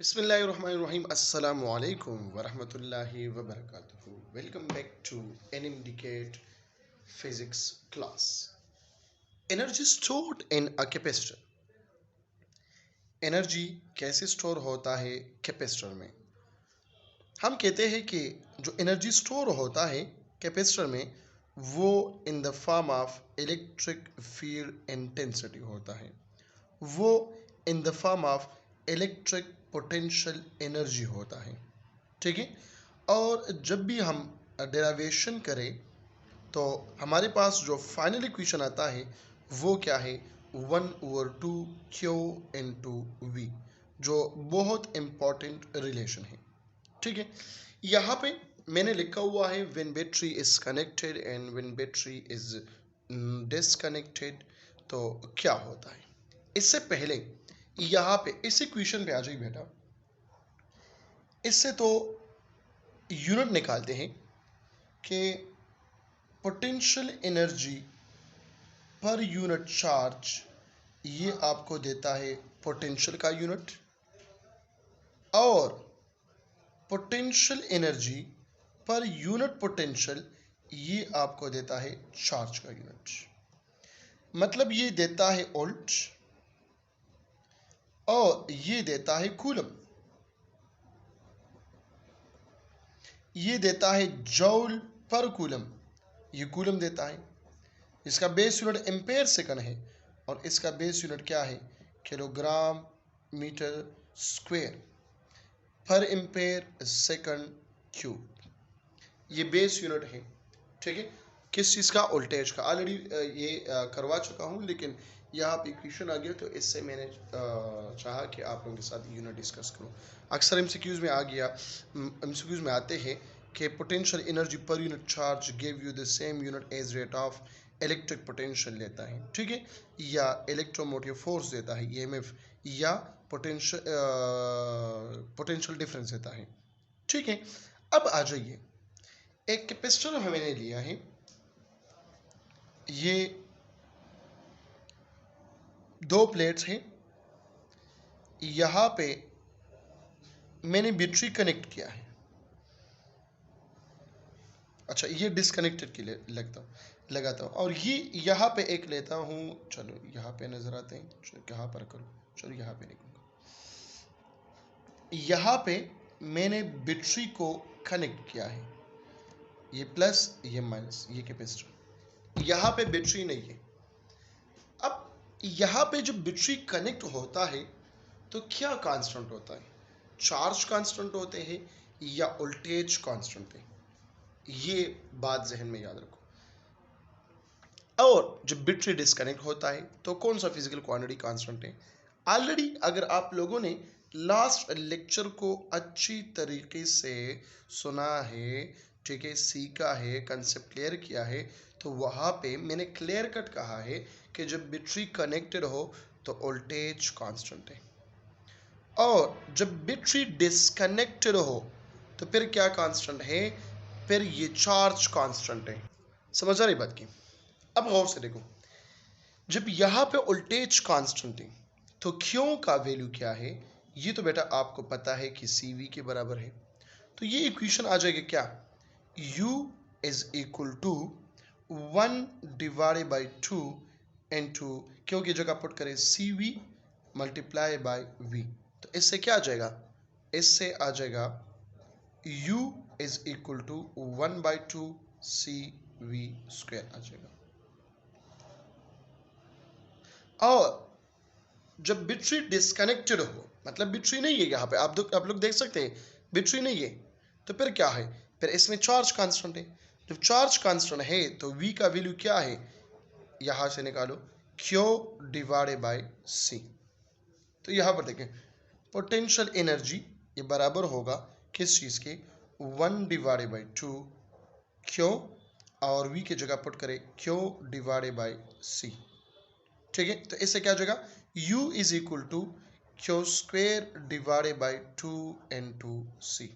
Bismillahirrahmanirrahim. Assalamu alaikum wa rahmatullahi wa barakatuhu. Welcome back to Indicate Physics class. Energy stored in a capacitor. Energy कैसे store होता है capacitor में? हम कहते हैं कि जो एनर्जी स्टोर होता है कैपेसिटर में वो in the form of electric field intensity होता है, वो in the form of electric potential energy होता है। ठीक है। और जब भी हम डेरिवेशन करें तो हमारे पास जो फाइनल इक्वेशन आता है वो क्या है, 1/2 क्यू इंटू वी, जो बहुत इम्पॉर्टेंट रिलेशन है। ठीक है। यहाँ पे मैंने लिखा हुआ है when battery is connected and when battery is disconnected, तो क्या होता है। इससे पहले यहाँ पे इस इक्वेशन पे आ जाइए बेटा। इससे तो यूनिट निकालते हैं कि potential energy per unit charge, ये आपको देता है पोटेंशियल का यूनिट, और potential energy per unit potential ये आपको देता है चार्ज का यूनिट। मतलब ये देता है वोल्ट और ये देता है कूलम, ये देता है जूल पर कूलम, ये कूलम देता है। इसका बेस यूनिट एम्पेयर सेकंड है और इसका बेस यूनिट क्या है, kilogram metre square per ampere second cube, ये बेस यूनिट है। ठीक है। किस चीज़ का, वोल्टेज का। ऑलरेडी ये करवा चुका हूँ, लेकिन यहाँ पे इक्वेशन आ गया तो इससे मैंने चाहा कि आप लोगों के साथ यूनिट डिस्कस करूँ। अक्सर एमसीक्यूज में आ गया, एमसीक्यूज में आते हैं कि potential energy per unit charge give you the same unit as rate of electric potential लेता है। ठीक है। या इलेक्ट्रोमोटिव फोर्स देता है ईएमएफ, या पोटेंशियल डिफरेंस देता है। ठीक है। अब आ जाइए, एक कैपेसिटर हमने लिया है, ये दो प्लेट्स हैं, यहाँ पे मैंने बैटरी कनेक्ट किया है। अच्छा, ये डिसकनेक्टेड के लिए लगाता हूँ और ये यहाँ पे एक लेता हूँ। चलो यहाँ पे नजर आते हैं, चलो यहाँ पर करूँ, चलो यहाँ पे निकलूँगा। यहाँ पे मैंने बैटरी को कनेक्ट किया है, ये प्लस ये माइनस, ये कैपेसिटर। यहाँ पे बैटरी नहीं है। अब यहाँ पे जब बैटरी कनेक्ट होता है तो क्या कांस्टेंट होता है, चार्ज कांस्टेंट होते हैं या वोल्टेज कांस्टेंट है, ये बात जहन में याद रखो। और जब बैटरी डिस्कनेक्ट होता है तो कौन सा फिजिकल क्वांटिटी कांस्टेंट है। ऑलरेडी अगर आप लोगों ने लास्ट लेक्चर को अच्छी तरीके से सुना है, ठीक है, सीखा है, कंसेप्ट क्लियर किया है, तो वहाँ पे मैंने क्लियर कट कहा है कि जब बैटरी कनेक्टेड हो तो वोल्टेज कांस्टेंट है, और जब बैटरी डिस्कनेक्टेड हो तो फिर क्या कांस्टेंट है, फिर ये चार्ज कांस्टेंट है। समझ आ रही बात की। अब गौर से देखो, जब यहाँ पे वोल्टेज कांस्टेंट है तो क्यों का वैल्यू क्या है, ये तो बेटा आपको पता है कि CV के बराबर है। तो ये इक्वेशन आ जाएगी क्या, U is equal to 1/2 into क्यों की जगह पुट करें CV मल्टीप्लाई बाय V, तो इससे क्या आ जाएगा, इससे आ जाएगा U is equal to 1/2 CV square आ जाएगा। और जब बैटरी डिस्कनेक्टेड हो, मतलब बैटरी नहीं है यहाँ पे, आप लोग देख सकते हैं बैटरी नहीं है, तो फिर क्या है, फिर इसमें चार्ज कांस्टेंट है। जब चार्ज कांस्टेंट है तो V का वैल्यू क्या है, यहाँ से निकालो Q डिवाइडेड बाय C। तो यहाँ पर देखें पोटेंशियल एनर्जी ये बराबर होगा किस चीज़ के, 1/2 Q, और V की जगह पुट करें Q डिवाइडेड बाय C। ठीक है। तो इससे क्या हो जाएगा, U is equal to Q square divided by 2 into C।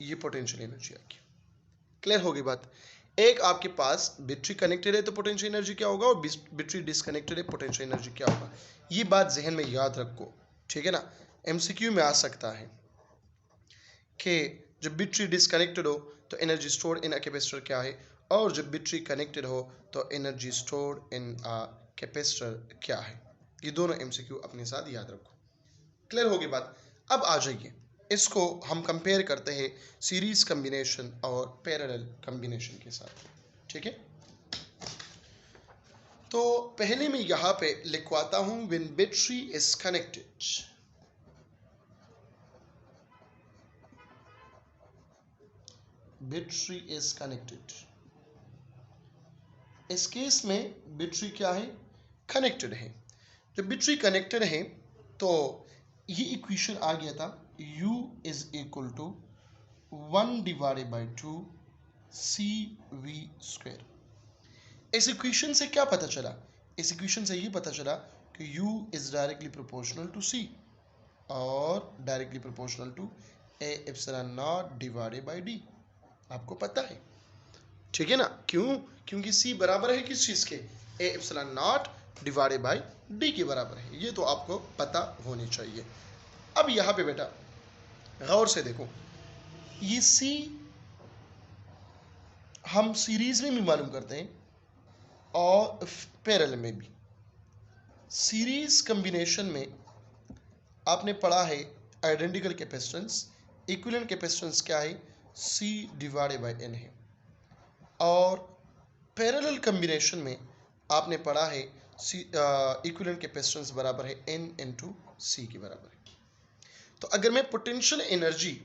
ये पोटेंशियल एनर्जी आएगी। क्लियर होगी बात। एक आपके पास बैटरी कनेक्टेड है तो पोटेंशियल एनर्जी क्या होगा, और बैटरी डिस्कनेक्टेड है पोटेंशियल एनर्जी क्या होगा, ये बात जहन में याद रखो। ठीक है ना। एमसीक्यू में आ सकता है कि जब बैटरी डिसकनेक्टेड हो तो energy stored in a capacitor क्या है, और जब बैटरी कनेक्टेड हो तो energy stored in a capacitor क्या है। ये दोनों एमसीक्यू अपने साथ याद रखो। क्लियर होगी बात। अब आ जाइए, इसको हम कंपेयर करते हैं सीरीज कम्बिनेशन और पैरेलल कम्बिनेशन के साथ। ठीक है, तो पहले मैं यहां पे लिखवाता हूं when battery is connected, battery is connected. इस केस में बैटरी क्या है, कनेक्टेड है। जब बैटरी कनेक्टेड है तो ये इक्वेशन आ गया था U is equal to 1/2 CV²। इस इक्वेशन से क्या पता चला, इस इक्वेशन से ये पता चला कि U is directly proportional to C और डायरेक्टली प्रोपोर्शनल टू A∈0/D। आपको पता है, ठीक है ना। क्यों, क्योंकि C बराबर है किस चीज के, A∈0/D के बराबर है। ये तो आपको पता होनी चाहिए। अब यहां पे बेटा गौर से देखो, ये C हम सीरीज में भी मालूम करते हैं और पैरेलल में भी। सीरीज कॉम्बिनेशन में आपने पढ़ा है आइडेंटिकल कैपेसिटेंस, इक्विवेलेंट कैपेसिटेंस क्या है, C/N है। और पैरेलल कॉम्बिनेशन में आपने पढ़ा है इक्विवेलेंट कैपेसिटेंस बराबर है N × C के बराबर है। तो अगर मैं पोटेंशियल एनर्जी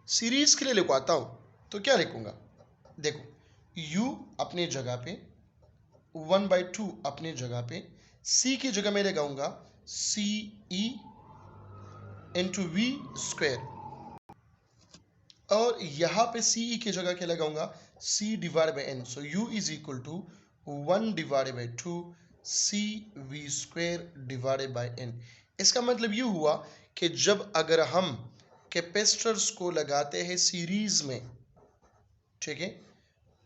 सीरीज के लिए लिखवाता हूं तो क्या लिखूंगा, देखो U अपने जगह पे, 1/2 अपने जगह पे, C की जगह मैं लगाऊंगा CE × V², और यहां पे CE की जगह क्या लगाऊंगा, C/N। So U is equal to 1/2 CV²/N। इसका मतलब ये हुआ कि जब अगर हम कैपेसिटर्स को लगाते हैं सीरीज में, ठीक है,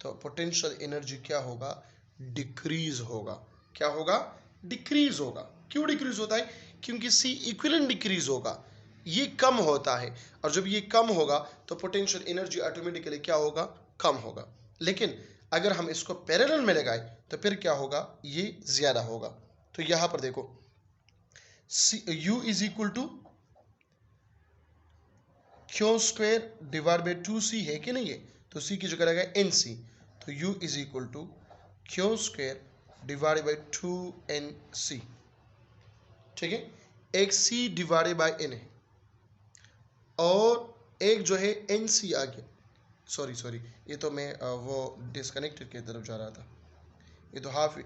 तो पोटेंशियल एनर्जी क्या होगा, डिक्रीज होगा। क्या होगा, डिक्रीज होगा। क्यों डिक्रीज होता है, क्योंकि C इक्विवेलेंट डिक्रीज होगा, ये कम होता है, और जब ये कम होगा तो पोटेंशियल एनर्जी ऑटोमेटिकली क्या होगा, कम होगा। लेकिन अगर हम इसको पैरेलल में लगाए तो फिर क्या होगा, ये ज्यादा होगा। तो यहां पर देखो U is equal to Q²/2C है कि नहीं है, तो C की जगह लगाए NC, तो U is equal to Q²/2NC। ठीक है, एक C/N है और एक जो है NC आ गया। सॉरी, ये तो मैं वो डिस्कनेक्टेड की तरफ जा रहा था, ये तो हाफ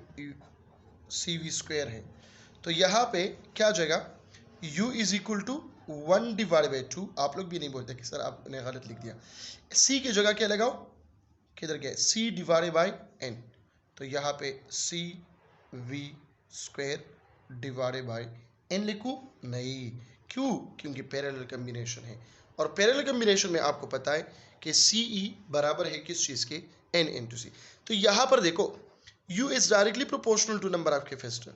CV² है। तो यहाँ पे क्या जाएगा, U इज इक्वल टू 1/2। आप लोग भी नहीं बोलते कि सर आपने गलत लिख दिया, C की जगह क्या लगाओ, किधर गया, C/N। तो यहाँ पे CV²/N लिखूं, नहीं, क्यों, क्योंकि पैरेलल कॉम्बिनेशन है, और पैरेलल कॉम्बिनेशन में आपको पता है कि CE बराबर है किस चीज के, N × C। तो यहाँ पर देखो U is directly proportional to number of capacitor.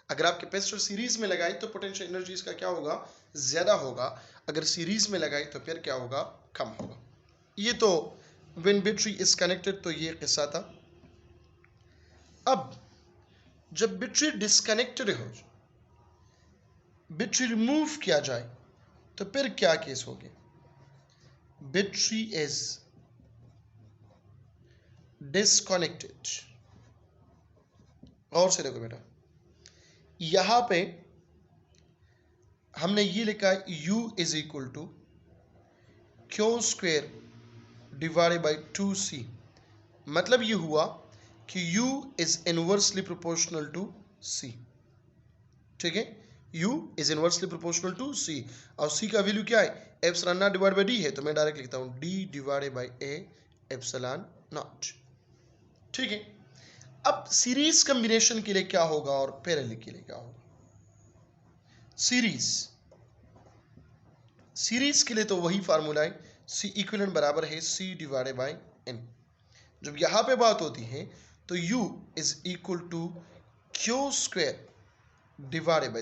अगर आप कैपेसिटर सीरीज में लगाए तो पोटेंशियल एनर्जी इसका क्या होगा, ज्यादा होगा। अगर सीरीज में लगाए तो फिर क्या होगा, कम होगा। ये तो व्हेन बैटरी इज कनेक्टेड, तो ये किस्सा था। अब जब बैटरी डिस्कनेक्टेड हो, बैटरी रिमूव किया जाए तो फिर क्या केस होगी, बैटरी इज डिस्कनेक्टेड। गौर से देखो बेटा, यहां पे हमने ये लिखा है U is equal to Q²/2C। मतलब ये हुआ कि U is inversely proportional to C। ठीक है, U is inversely proportional to C, और C का वैल्यू क्या है, ε0/D है, तो मैं डायरेक्ट लिखता हूं D/A∈0। ठीक है, अब सीरीज कॉम्बिनेशन के लिए क्या होगा और पैरेलल के लिए क्या होगा। सीरीज के लिए तो वही फार्मूला है, C इक्विवेलेंट बराबर है C/N। जब यहां पे बात होती है तो U is equal to Q²,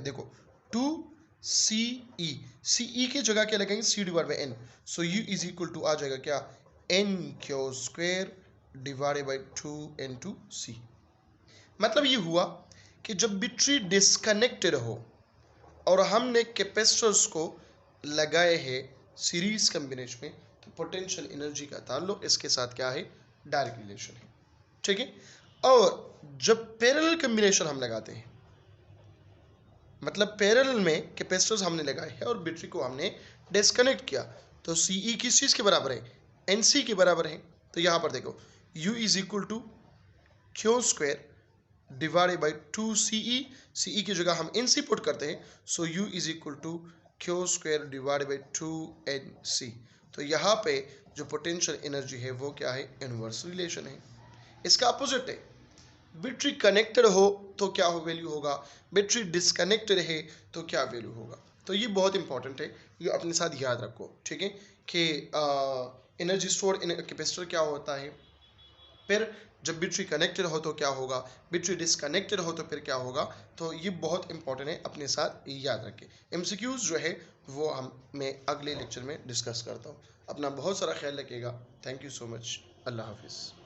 देखो 2 सी ई की जगह क्या लगाएंगे, C divide by N, so U is equal to आ जाएगा क्या, N Q square divided by 2n2c। मतलब ये हुआ कि जब बैटरी डिस्कनेक्टेड हो और हमने कैपेसिटर्स को लगाए हैं सीरीज कॉम्बिनेशन में, तो पोटेंशियल एनर्जी का ताल्लुक इसके साथ क्या है, डायरेक्ट रिलेशन है, ठीक है। और जब पैरेलल कॉम्बिनेशन हम लगाते हैं, मतलब पैरेलल में कैपेसिटर्स हमने लगाए हैं और बैटरी को हमने डिस्कनेक्ट किया, तो सीई किस चीज़ के बराबर है, एनसी के बराबर है। तो यहाँ पर देखो U is equal to Q square divided by 2CE, CE की जगह हम NC पुट करते हैं, so U is equal to Q square divided by 2NC। तो यहाँ पे जो पोटेंशियल एनर्जी है वो क्या है, इनवर्स रिलेशन है। इसका अपोजिट है, बैटरी कनेक्टेड हो तो क्या हो वैल्यू होगा, बैटरी डिस्कनेक्टेड है तो क्या वैल्यू होगा। तो ये बहुत इंपॉर्टेंट है, ये अपने साथ याद रखो, ठीक है, कि एनर्जी स्टोर इन कैपेसिटर क्या होता है, फिर जब बैटरी कनेक्टेड हो तो क्या होगा, बैटरी डिस्कनेक्टेड हो तो फिर क्या होगा। तो ये बहुत इंपॉर्टेंट है, अपने साथ याद रखें। एमसीक्यूज जो है वो मैं अगले लेक्चर में डिस्कस करता हूँ। अपना बहुत सारा ख्याल रखिएगा। Thank you so much. अल्लाह हाफिज़।